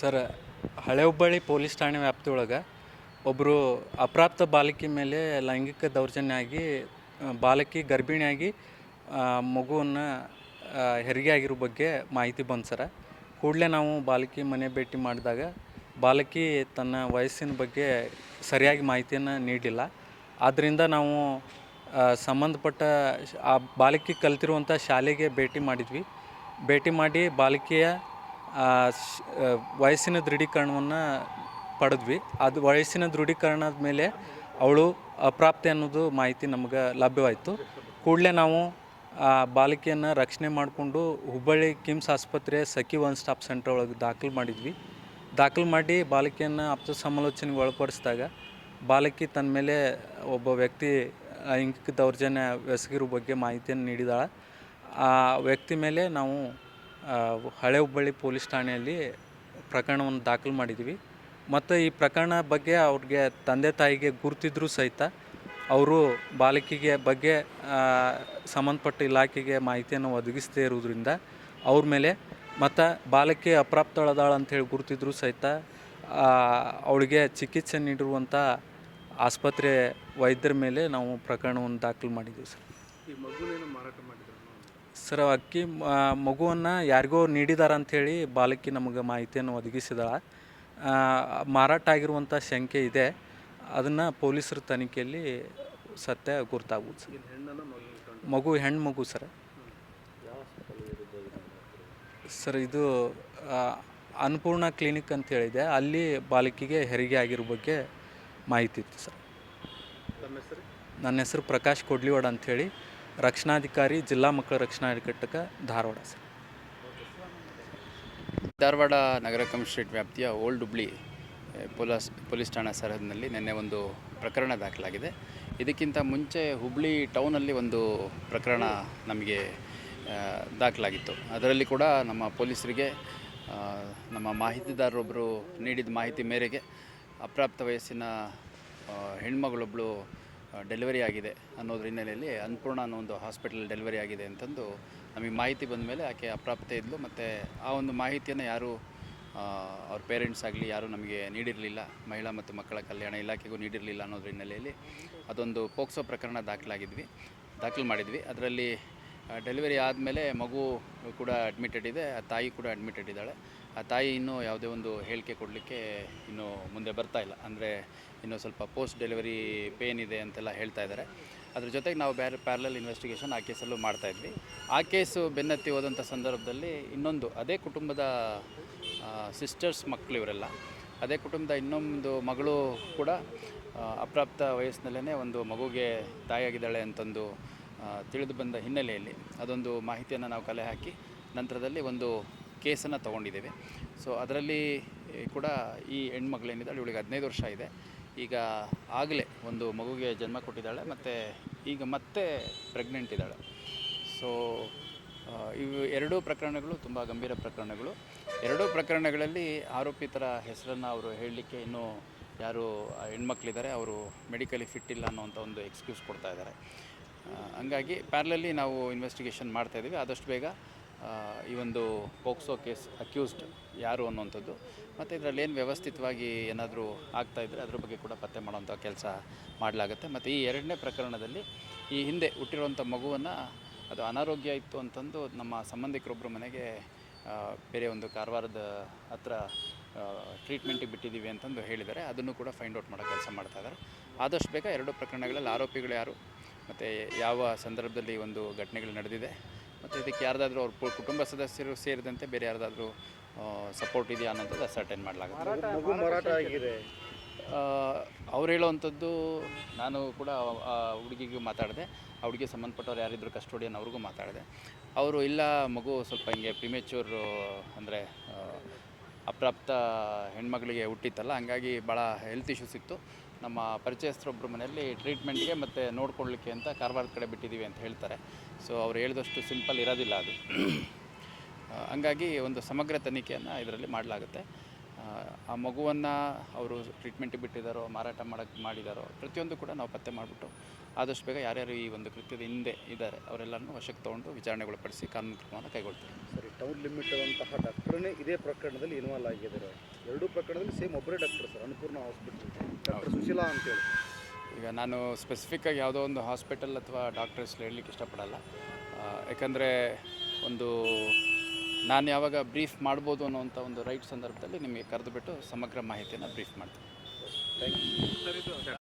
Sir, ಹಳೆ Hubballi police ಠಾಣೆ ವ್ಯಾಪ್ತಿಯೊಳಗೆ ಒಬ್ಬರು ಅಪ್ರಾಪ್ತ ಬಾಲಕಿ ಮೇಲೆ ಲೈಂಗಿಕ ದೌರ್ಜನ್ಯ ಆಗಿ ಬಾಲಕಿ ಗರ್ಭಿಣಿಯಾಗಿ ಮಗುವನ್ನು ಹೆರಿಗೆ ಆಗಿರೋ ಬಗ್ಗೆ ಮಾಹಿತಿ ಬಂತು ಸರ. ಕೂಡಲೇ ನಾವು ಬಾಲಕಿ ಮನೆ ಭೇಟಿ ಮಾಡಿದಾಗ ಬಾಲಕಿ ತನ್ನ ವಯಸ್ಸಿನ ಬಗ್ಗೆ ಸರಿಯಾಗಿ ಮಾಹಿತಿಯನ್ನು ನೀಡಿಲ್ಲ. ಆದ್ದರಿಂದ ನಾವು ಸಂಬಂಧಪಟ್ಟ ಆ ಬಾಲಕಿ ಕಲಿತಿರುವಂಥ ಶಾಲೆಗೆ ಭೇಟಿ ಮಾಡಿ ಬಾಲಕಿಯ ವಯಸ್ಸಿನ ದೃಢೀಕರಣವನ್ನು ಪಡೆದ್ವಿ. ಅದು ವಯಸ್ಸಿನ ದೃಢೀಕರಣದ ಮೇಲೆ ಅವಳು ಅಪ್ರಾಪ್ತೆ ಅನ್ನೋದು ಮಾಹಿತಿ ನಮ್ಗೆ ಲಭ್ಯವಾಯಿತು. ಕೂಡಲೇ ನಾವು ಬಾಲಕಿಯನ್ನು ರಕ್ಷಣೆ ಮಾಡಿಕೊಂಡು ಹುಬ್ಬಳ್ಳಿ ಕಿಮ್ಸ್ ಆಸ್ಪತ್ರೆ ಸಖಿ ಒನ್ ಸ್ಟಾಪ್ ಸೆಂಟರ್ ಒಳಗೆ ದಾಖಲು ಮಾಡಿ ಬಾಲಕಿಯನ್ನು ಆಪ್ತ ಸಮಾಲೋಚನೆಗೆ ಒಳಪಡಿಸಿದಾಗ ಬಾಲಕಿ ತನ್ನ ಮೇಲೆ ಒಬ್ಬ ವ್ಯಕ್ತಿ ಲೈಂಗಿಕ ದೌರ್ಜನ್ಯ ಎಸಗಿರೋ ಬಗ್ಗೆ ಮಾಹಿತಿಯನ್ನು ನೀಡಿದಾಳೆ. ಆ ವ್ಯಕ್ತಿ ಮೇಲೆ ನಾವು ಹಳೆ ಹುಬ್ಬಳ್ಳಿ ಪೊಲೀಸ್ ಠಾಣೆಯಲ್ಲಿ ಪ್ರಕರಣವನ್ನು ದಾಖಲು ಮಾಡಿದ್ವಿ. ಮತ್ತು ಈ ಪ್ರಕರಣ ಬಗ್ಗೆ ಅವ್ರಿಗೆ ತಂದೆ ತಾಯಿಗೆ ಗುರುತಿದ್ರೂ ಸಹಿತ ಅವರು ಬಾಲಕಿಗೆ ಬಗ್ಗೆ ಸಂಬಂಧಪಟ್ಟ ಇಲಾಖೆಗೆ ಮಾಹಿತಿಯನ್ನು ಒದಗಿಸದೇ ಇರೋದ್ರಿಂದ ಅವ್ರ ಮೇಲೆ ಮತ್ತು ಬಾಲಕಿ ಅಪ್ರಾಪ್ತಳದಾಳ ಅಂಥೇಳಿ ಗುರುತಿದ್ರೂ ಸಹಿತ ಅವಳಿಗೆ ಚಿಕಿತ್ಸೆ ನೀಡಿರುವಂಥ ಆಸ್ಪತ್ರೆ ವೈದ್ಯರ ಮೇಲೆ ನಾವು ಪ್ರಕರಣವನ್ನು ದಾಖಲು ಮಾಡಿದ್ದೀವಿ ಸರ್. ಈ ಮಗುವೇನು ಮಾರಾಟ ಮಾಡಿದ್ರು ಸರ್, ಮಗುವನ್ನು ಯಾರಿಗೋ ನೀಡಿದಾರ ಅಂಥೇಳಿ ಬಾಲಕಿ ನಮಗೆ ಮಾಹಿತಿಯನ್ನು ಒದಗಿಸಿದಾಳೆ. ಮಾರಾಟ ಆಗಿರುವಂಥ ಶಂಕೆ ಇದೆ. ಅದನ್ನು ಪೊಲೀಸರ ತನಿಖೆಯಲ್ಲಿ ಸತ್ಯ ಗುರ್ತಾಗ್ಬೋದು ಸರ್. ಹೆಣ್ಣು ಮಗು ಸರ್. ಇದು ಅನ್ನಪೂರ್ಣ ಕ್ಲಿನಿಕ್ ಅಂತ ಹೇಳಿದೆ, ಅಲ್ಲಿ ಬಾಲಕಿಗೆ ಹೆರಿಗೆ ಆಗಿರೋ ಬಗ್ಗೆ ಮಾಹಿತಿ ಇತ್ತು ಸರ್. ನನ್ನ ಹೆಸರು ಪ್ರಕಾಶ್ ಕೊಡ್ಲಿವಾಡ ಅಂಥೇಳಿ, ರಕ್ಷಣಾಧಿಕಾರಿ, ಜಿಲ್ಲಾ ಮಕ್ಕಳ ರಕ್ಷಣಾ ಘಟಕ, ಧಾರವಾಡ ಸರ್. ಧಾರವಾಡ ನಗರ ಕಮಿಷನರೇಟ್ ವ್ಯಾಪ್ತಿಯ ಓಲ್ಡ್ ಹುಬ್ಳಿ ಪೊಲೀಸ್ ಠಾಣಾ ಸರಹದ್ದಿನಲ್ಲಿ ನಿನ್ನೆ ಒಂದು ಪ್ರಕರಣ ದಾಖಲಾಗಿದೆ. ಇದಕ್ಕಿಂತ ಮುಂಚೆ ಹುಬ್ಳಿ ಟೌನಲ್ಲಿ ಒಂದು ಪ್ರಕರಣ ನಮಗೆ ದಾಖಲಾಗಿತ್ತು. ಅದರಲ್ಲಿ ಕೂಡ ನಮ್ಮ ಪೊಲೀಸರಿಗೆ ನಮ್ಮ ಮಾಹಿತಿದಾರರೊಬ್ಬರು ನೀಡಿದ ಮಾಹಿತಿ ಮೇರೆಗೆ ಅಪ್ರಾಪ್ತ ವಯಸ್ಸಿನ ಹೆಣ್ಮಗಳೊಬ್ಬಳು ಡೆಲಿವರಿ ಆಗಿದೆ ಅನ್ನೋದ್ರ ಹಿನ್ನೆಲೆಯಲ್ಲಿ ಅನ್ನಪೂರ್ಣ ಅನ್ನೋ ಒಂದು ಹಾಸ್ಪಿಟಲ್ ಡೆಲಿವರಿ ಆಗಿದೆ ಅಂತಂದು ನಮಗೆ ಮಾಹಿತಿ ಬಂದ ಮೇಲೆ ಆಕೆ ಅಪ್ರಾಪ್ತೆ ಇದ್ಲು. ಮತ್ತು ಆ ಒಂದು ಮಾಹಿತಿಯನ್ನು ಯಾರು ಅವ್ರ ಪೇರೆಂಟ್ಸ್ ಆಗಲಿ ಯಾರೂ ನಮಗೆ ನೀಡಿರಲಿಲ್ಲ, ಮಹಿಳಾ ಮತ್ತು ಮಕ್ಕಳ ಕಲ್ಯಾಣ ಇಲಾಖೆಗೂ ನೀಡಿರಲಿಲ್ಲ ಅನ್ನೋದ್ರ ಹಿನ್ನೆಲೆಯಲ್ಲಿ ಅದೊಂದು ಪೋಕ್ಸೋ ಪ್ರಕರಣ ದಾಖಲು ಮಾಡಿದ್ವಿ. ಅದರಲ್ಲಿ ಡೆಲಿವರಿ ಆದಮೇಲೆ ಮಗು ಕೂಡ ಅಡ್ಮಿಟೆಡ್ ಇದೆ, ಆ ತಾಯಿ ಕೂಡ ಅಡ್ಮಿಟೆಡ್ ಇದ್ದಾಳೆ. ಆ ತಾಯಿ ಇನ್ನೂ ಯಾವುದೇ ಒಂದು ಹೇಳಿಕೆ ಕೊಡಲಿಕ್ಕೆ ಇನ್ನೂ ಮುಂದೆ ಬರ್ತಾ ಇಲ್ಲ. ಅಂದರೆ ಇನ್ನೂ ಸ್ವಲ್ಪ ಪೋಸ್ಟ್ ಡೆಲಿವರಿ ಪೇನ್ ಇದೆ ಅಂತೆಲ್ಲ ಹೇಳ್ತಾ ಇದ್ದಾರೆ. ಅದ್ರ ಜೊತೆಗೆ ನಾವು ಪ್ಯಾರಲಲ್ ಇನ್ವೆಸ್ಟಿಗೇಷನ್ ಆ ಕೇಸಲ್ಲೂ ಮಾಡ್ತಾಯಿದ್ವಿ. ಆ ಕೇಸು ಬೆನ್ನತ್ತಿ ಹೋದಂಥ ಸಂದರ್ಭದಲ್ಲಿ ಇನ್ನೊಂದು ಅದೇ ಕುಟುಂಬದ ಸಿಸ್ಟರ್ಸ್ ಮಕ್ಕಳು ಇವರೆಲ್ಲ, ಅದೇ ಕುಟುಂಬದ ಇನ್ನೊಂದು ಮಗಳು ಕೂಡ ಅಪ್ರಾಪ್ತ ವಯಸ್ಸಿನಲ್ಲೇ ಒಂದು ಮಗುಗೆ ತಾಯಿಯಾಗಿದ್ದಾಳೆ ಅಂತಂದು ತಿಳಿದು ಬಂದ ಹಿನ್ನೆಲೆಯಲ್ಲಿ ಅದೊಂದು ಮಾಹಿತಿಯನ್ನು ನಾವು ಕಲೆ ಹಾಕಿ ನಂತರದಲ್ಲಿ ಒಂದು ಕೇಸನ್ನು ತೊಗೊಂಡಿದ್ದೇವೆ. ಸೊ ಅದರಲ್ಲಿ ಕೂಡ ಈ ಹೆಣ್ಮಗಳೇನಿದ್ದಾಳೆ ಇವಳಿಗೆ 15 ವರ್ಷ ಇದೆ. ಈಗ ಆಗಲೇ ಒಂದು ಮಗುಗೆ ಜನ್ಮ ಕೊಟ್ಟಿದ್ದಾಳೆ ಮತ್ತು ಈಗ ಮತ್ತೆ ಪ್ರೆಗ್ನೆಂಟ್ ಇದ್ದಾಳೆ. ಸೊ ಇವು ಎರಡೂ ಪ್ರಕರಣಗಳು ತುಂಬ ಗಂಭೀರ ಪ್ರಕರಣಗಳು. ಎರಡೂ ಪ್ರಕರಣಗಳಲ್ಲಿ ಆರೋಪಿತರ ಹೆಸರನ್ನು ಅವರು ಹೇಳಲಿಕ್ಕೆ ಇನ್ನೂ ಯಾರು ಹೆಣ್ಮಕ್ಳಿದ್ದಾರೆ ಅವರು ಮೆಡಿಕಲಿ ಫಿಟ್ ಇಲ್ಲ ಅನ್ನೋವಂಥ ಒಂದು ಎಕ್ಸ್ಕ್ಯೂಸ್ ಕೊಡ್ತಾ ಇದ್ದಾರೆ. ಹಂಗಾಗಿ ಪ್ಯಾರಲಲ್ಲಿ ನಾವು ಇನ್ವೆಸ್ಟಿಗೇಷನ್ ಮಾಡ್ತಾಯಿದ್ದೀವಿ. ಆದಷ್ಟು ಬೇಗ ಈ ಒಂದು ಪೋಕ್ಸೋ ಕೇಸ್ ಅಕ್ಯೂಸ್ಡ್ ಯಾರು ಅನ್ನುವಂಥದ್ದು ಮತ್ತು ಇದರಲ್ಲಿ ಏನು ವ್ಯವಸ್ಥಿತವಾಗಿ ಏನಾದರೂ ಆಗ್ತಾಯಿದ್ರೆ ಅದ್ರ ಬಗ್ಗೆ ಕೂಡ ಪತ್ತೆ ಮಾಡೋವಂಥ ಕೆಲಸ ಮಾಡಲಾಗುತ್ತೆ. ಮತ್ತು ಈ ಎರಡನೇ ಪ್ರಕರಣದಲ್ಲಿ ಈ ಹಿಂದೆ ಹುಟ್ಟಿರುವಂಥ ಮಗುವನ್ನು ಅದು ಅನಾರೋಗ್ಯ ಇತ್ತು ಅಂತಂದು ನಮ್ಮ ಸಂಬಂಧಿಕರೊಬ್ಬರ ಮನೆಗೆ ಬೇರೆ ಒಂದು ಕಾರವಾರದ ಹತ್ರ ಟ್ರೀಟ್ಮೆಂಟಿಗೆ ಬಿಟ್ಟಿದ್ದೀವಿ ಅಂತಂದು ಹೇಳಿದ್ದಾರೆ. ಅದನ್ನು ಕೂಡ ಫೈಂಡ್ ಔಟ್ ಮಾಡೋ ಕೆಲಸ ಮಾಡ್ತಾಯಿದ್ದಾರೆ. ಆದಷ್ಟು ಬೇಗ ಎರಡು ಪ್ರಕರಣಗಳಲ್ಲಿ ಆರೋಪಿಗಳು ಯಾರು ಮತ್ತು ಯಾವ ಸಂದರ್ಭದಲ್ಲಿ ಒಂದು ಘಟನೆಗಳು ನಡೆದಿದೆ ಮತ್ತು ಇದಕ್ಕೆ ಯಾರ್ದಾದ್ರೂ ಅವ್ರ ಕುಟುಂಬ ಸದಸ್ಯರು ಸೇರಿದಂತೆ ಬೇರೆ ಯಾರ್ದಾದ್ರೂ ಸಪೋರ್ಟ್ ಇದೆಯಾ ಅನ್ನೋಂಥದ್ದು ಅಸರ್ಟೈನ್ ಮಾಡಲಾಗುತ್ತೆ. ಅವ್ರು ಹೇಳೋವಂಥದ್ದು, ನಾನು ಕೂಡ ಆ ಹುಡುಗಿಗೂ ಮಾತಾಡಿದೆ, ಆ ಹುಡುಗಿಗೆ ಸಂಬಂಧಪಟ್ಟವ್ರು ಯಾರಿದ್ರು ಕಸ್ಟೋಡಿಯನ್ ಅವ್ರಿಗೂ ಮಾತಾಡಿದೆ. ಅವರು ಇಲ್ಲ, ಮಗು ಸ್ವಲ್ಪ ಹಿಂಗೆ ಪ್ರಿಮೇಚೂರ್ ಅಂದರೆ ಅಪ್ರಾಪ್ತ ಹೆಣ್ಮಗಳಿಗೆ ಹುಟ್ಟಿತ್ತಲ್ಲ, ಹಂಗಾಗಿ ಭಾಳ ಹೆಲ್ತ್ ಇಶ್ಯೂಸ್ ಇತ್ತು, ನಮ್ಮ ಪರಿಚಯಸ್ಥರೊಬ್ಬರ ಮನೆಯಲ್ಲಿ ಟ್ರೀಟ್ಮೆಂಟ್ಗೆ ಮತ್ತು ನೋಡ್ಕೊಳ್ಳಲಿಕ್ಕೆ ಅಂತ ಕಾರವಾರದ ಕಡೆ ಬಿಟ್ಟಿದ್ದೀವಿ ಅಂತ ಹೇಳ್ತಾರೆ. ಸೊ ಅವ್ರು ಹೇಳಿದಷ್ಟು ಸಿಂಪಲ್ ಇರೋದಿಲ್ಲ ಅದು. ಹಂಗಾಗಿ ಒಂದು ಸಮಗ್ರ ತನಿಖೆಯನ್ನು ಇದರಲ್ಲಿ ಮಾಡಲಾಗುತ್ತೆ. ಆ ಮಗುವನ್ನು ಅವರು ಟ್ರೀಟ್ಮೆಂಟಿಗೆ ಬಿಟ್ಟಿದ್ದಾರೋ ಮಾರಾಟ ಮಾಡಿದಾರೋ ಪ್ರತಿಯೊಂದು ಕೂಡ ನಾವು ಪತ್ತೆ ಮಾಡಿಬಿಟ್ಟು ಆದಷ್ಟು ಬೇಗ ಯಾರ್ಯಾರು ಈ ಒಂದು ಕೃತ್ಯದ ಹಿಂದೆ ಇದ್ದಾರೆ ಅವರೆಲ್ಲರನ್ನೂ ವಶಕ್ಕೆ ತೊಗೊಂಡು ವಿಚಾರಣೆಗೊಳಪಡಿಸಿ ಕಾನೂನು ಕ್ರಮವನ್ನು ಕೈಗೊಳ್ತೀವಿ. ಸರಿ, ಟೌನ್ ಲಿಮಿಟ್ ಆದಂತಹ ಡಾಕ್ಟರ್ನೇ ಇದೇ ಪ್ರಕರಣದಲ್ಲಿ ಇನ್ವಾಲ್ವ್ ಆಗಿದ್ದಾರೆ. ಎರಡೂ ಪ್ರಕರಣದಲ್ಲಿ ಸೇಮ್ ಒಬ್ಬರೇ doctor sir, Annapurna hospital doctor Sushila ಅಂತೇಳಿ. ಈಗ ನಾನು ಸ್ಪೆಸಿಫಿಕ್ಕಾಗಿ ಯಾವುದೋ ಒಂದು ಹಾಸ್ಪಿಟಲ್ ಅಥವಾ ಡಾಕ್ಟರ್ಸ್ ಹೇಳಲಿಕ್ಕೆ ಇಷ್ಟಪಡಲ್ಲ. ಯಾಕಂದರೆ ಒಂದು ನಾನು ಯಾವಾಗ ಬ್ರೀಫ್ ಮಾಡ್ಬೋದು ಅನ್ನೋವಂಥ ಒಂದು ರೈಟ್ ಸಂದರ್ಭದಲ್ಲಿ ನಿಮಗೆ ಕರೆದುಬಿಟ್ಟು ಸಮಗ್ರ ಮಾಹಿತಿಯನ್ನು ಬ್ರೀಫ್ ಮಾಡ್ತೀನಿ. Thank you.